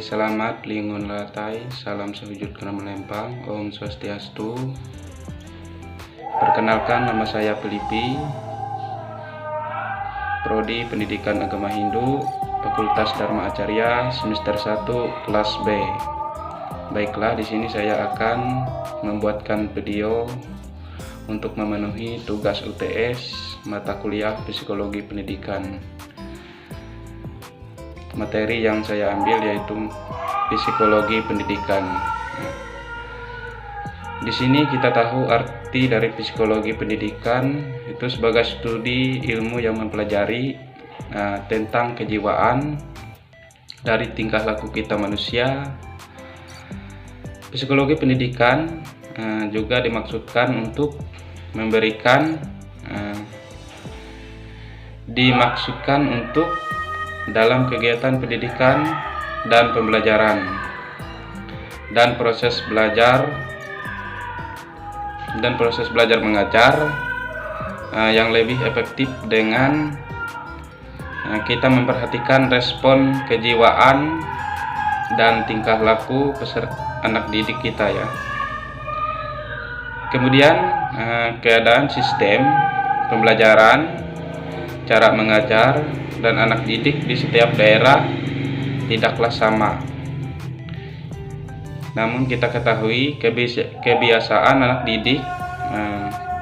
selamat lingun latai, salam sehujud kena melempang, Om Swastiastu. Perkenalkan, nama saya Filipi, Prodi Pendidikan Agama Hindu, Fakultas Dharma Acarya, semester 1, kelas B. Baiklah, di sini saya akan membuatkan video untuk memenuhi tugas UTS mata kuliah Psikologi Pendidikan. Materi yang saya ambil yaitu Psikologi Pendidikan. Di sini kita tahu arti dari psikologi pendidikan itu sebagai studi ilmu yang mempelajari tentang kejiwaan dari tingkah laku kita manusia. Psikologi pendidikan juga dimaksudkan untuk memberikan dalam kegiatan pendidikan dan pembelajaran dan proses belajar mengajar yang lebih efektif dengan kita memperhatikan respon kejiwaan dan tingkah laku anak didik kita ya. Kemudian keadaan sistem pembelajaran, cara mengajar dan anak didik di setiap daerah tidaklah sama. Namun kita ketahui kebiasaan anak didik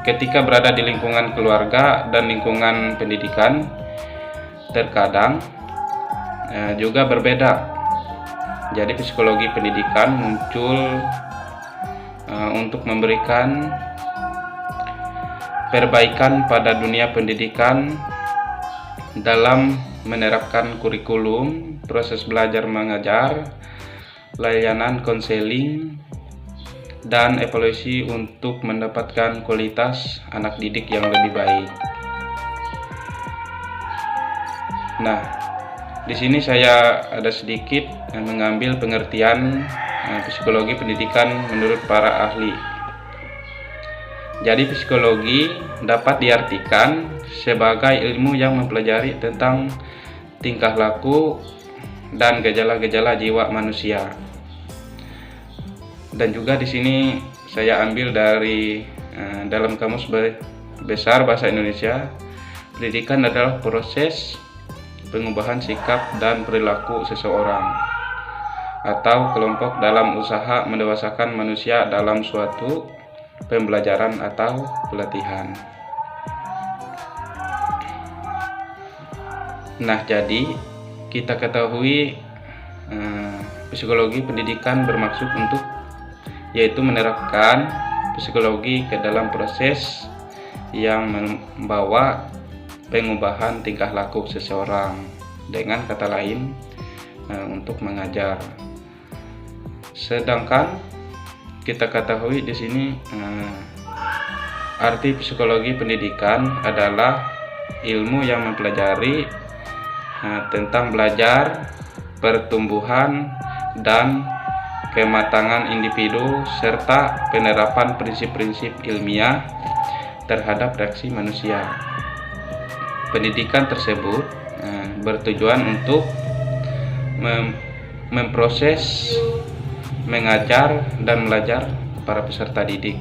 ketika berada di lingkungan keluarga dan lingkungan pendidikan terkadang juga berbeda. Jadi psikologi pendidikan muncul untuk memberikan perbaikan pada dunia pendidikan dalam menerapkan kurikulum, proses belajar mengajar, layanan konseling, dan evaluasi untuk mendapatkan kualitas anak didik yang lebih baik. Nah, di sini saya ada sedikit mengambil pengertian psikologi pendidikan menurut para ahli. Jadi psikologi dapat diartikan sebagai ilmu yang mempelajari tentang tingkah laku dan gejala-gejala jiwa manusia. Dan juga di sini saya ambil dari dalam Kamus Besar Bahasa Indonesia, pendidikan adalah proses pengubahan sikap dan perilaku seseorang atau kelompok dalam usaha mendewasakan manusia dalam suatu pembelajaran atau pelatihan. Nah, jadi kita ketahui psikologi pendidikan bermaksud untuk yaitu menerapkan psikologi ke dalam proses yang membawa pengubahan tingkah laku seseorang, dengan kata lain untuk mengajar. Sedangkan kita ketahui di sini arti psikologi pendidikan adalah ilmu yang mempelajari tentang belajar, pertumbuhan, dan kematangan individu serta penerapan prinsip-prinsip ilmiah terhadap reaksi manusia. Pendidikan tersebut bertujuan untuk memproses, mengajar, dan belajar para peserta didik.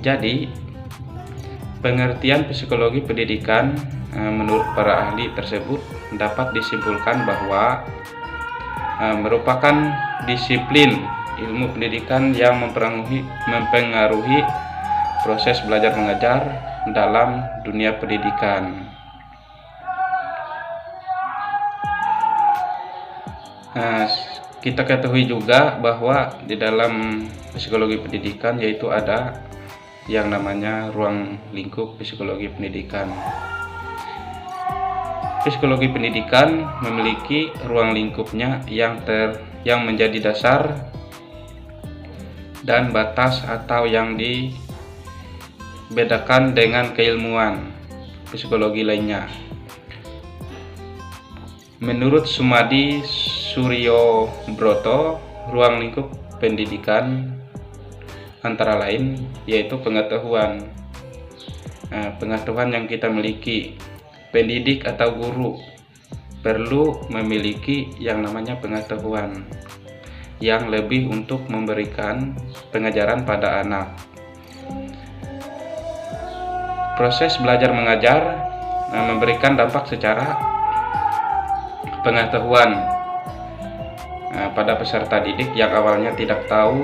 Jadi, pengertian psikologi pendidikan menurut para ahli tersebut dapat disimpulkan bahwa merupakan disiplin ilmu pendidikan yang mempengaruhi proses belajar mengajar dalam dunia pendidikan. Kita ketahui juga bahwa di dalam psikologi pendidikan yaitu ada yang namanya ruang lingkup psikologi pendidikan. Psikologi pendidikan memiliki ruang lingkupnya yang menjadi dasar dan batas atau yang dibedakan dengan keilmuan psikologi lainnya. Menurut Sumadi Suryo Broto, ruang lingkup pendidikan antara lain yaitu pengetahuan yang kita miliki, pendidik atau guru perlu memiliki yang namanya pengetahuan yang lebih untuk memberikan pengajaran pada anak. Proses belajar mengajar memberikan dampak secara pengetahuan pada peserta didik yang awalnya tidak tahu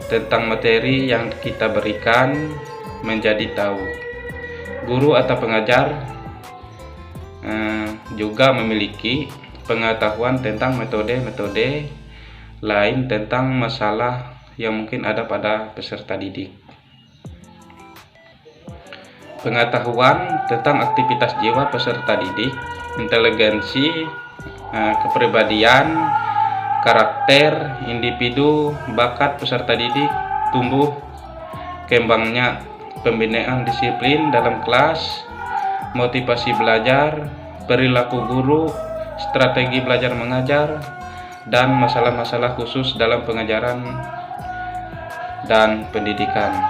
tentang materi yang kita berikan menjadi tahu. Guru atau pengajar juga memiliki pengetahuan tentang metode-metode lain tentang masalah yang mungkin ada pada peserta didik. Pengetahuan tentang aktivitas jiwa peserta didik, inteligensi, kepribadian, karakter, individu, bakat peserta didik, tumbuh kembangnya pembinaan disiplin dalam kelas, motivasi belajar, perilaku guru, strategi belajar mengajar, dan masalah-masalah khusus dalam pengajaran dan pendidikan.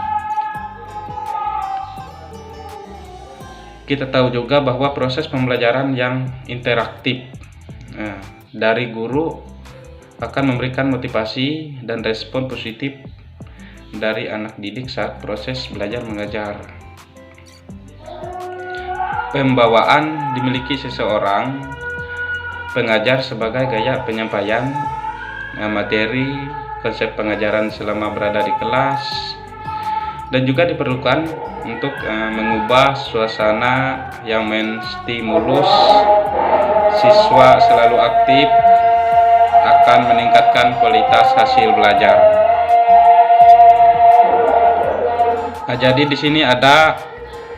Kita tahu juga bahwa proses pembelajaran yang interaktif dari guru akan memberikan motivasi dan respon positif dari anak didik saat proses belajar mengajar. Pembawaan dimiliki seseorang pengajar sebagai gaya penyampaian materi, konsep pengajaran selama berada di kelas, dan juga diperlukan untuk mengubah suasana yang menstimulus siswa selalu aktif, akan meningkatkan kualitas hasil belajar. Nah, jadi di sini ada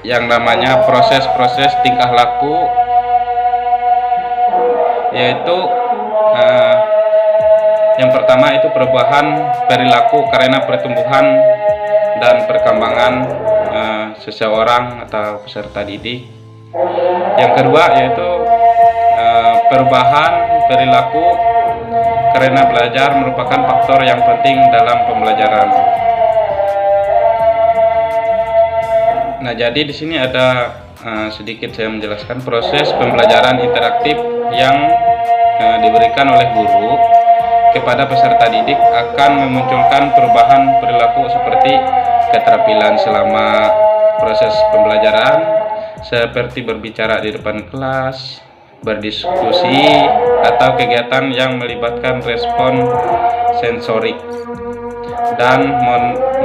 yang namanya proses-proses tingkah laku, yaitu yang pertama itu perubahan perilaku karena pertumbuhan dan perkembangan seseorang atau peserta didik. Yang kedua yaitu perubahan perilaku karena belajar merupakan faktor yang penting dalam pembelajaran. Nah, jadi di sini ada sedikit saya menjelaskan proses pembelajaran interaktif yang diberikan oleh guru kepada peserta didik akan memunculkan perubahan perilaku seperti keterampilan selama proses pembelajaran, seperti berbicara di depan kelas, berdiskusi, atau kegiatan yang melibatkan respon sensorik dan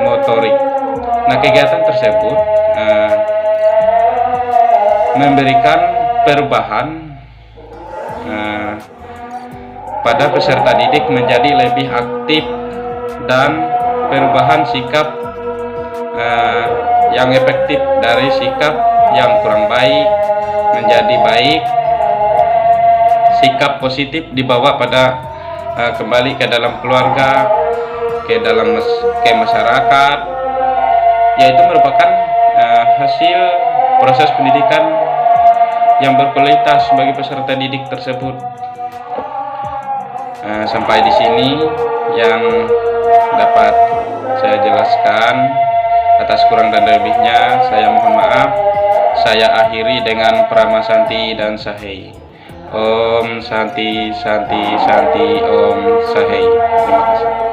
motorik. Nah, kegiatan tersebut memberikan perubahan pada peserta didik menjadi lebih aktif dan perubahan sikap yang efektif dari sikap yang kurang baik menjadi baik. Sikap positif dibawa pada kembali ke dalam keluarga, ke masyarakat, yaitu merupakan hasil proses pendidikan yang berkualitas bagi peserta didik tersebut. Sampai di sini yang dapat saya jelaskan. Atas kurang dan lebihnya saya mohon maaf. Saya akhiri dengan Prama Santi dan Sahei. Om Santi Santi Santi Om Sahei. Terima kasih.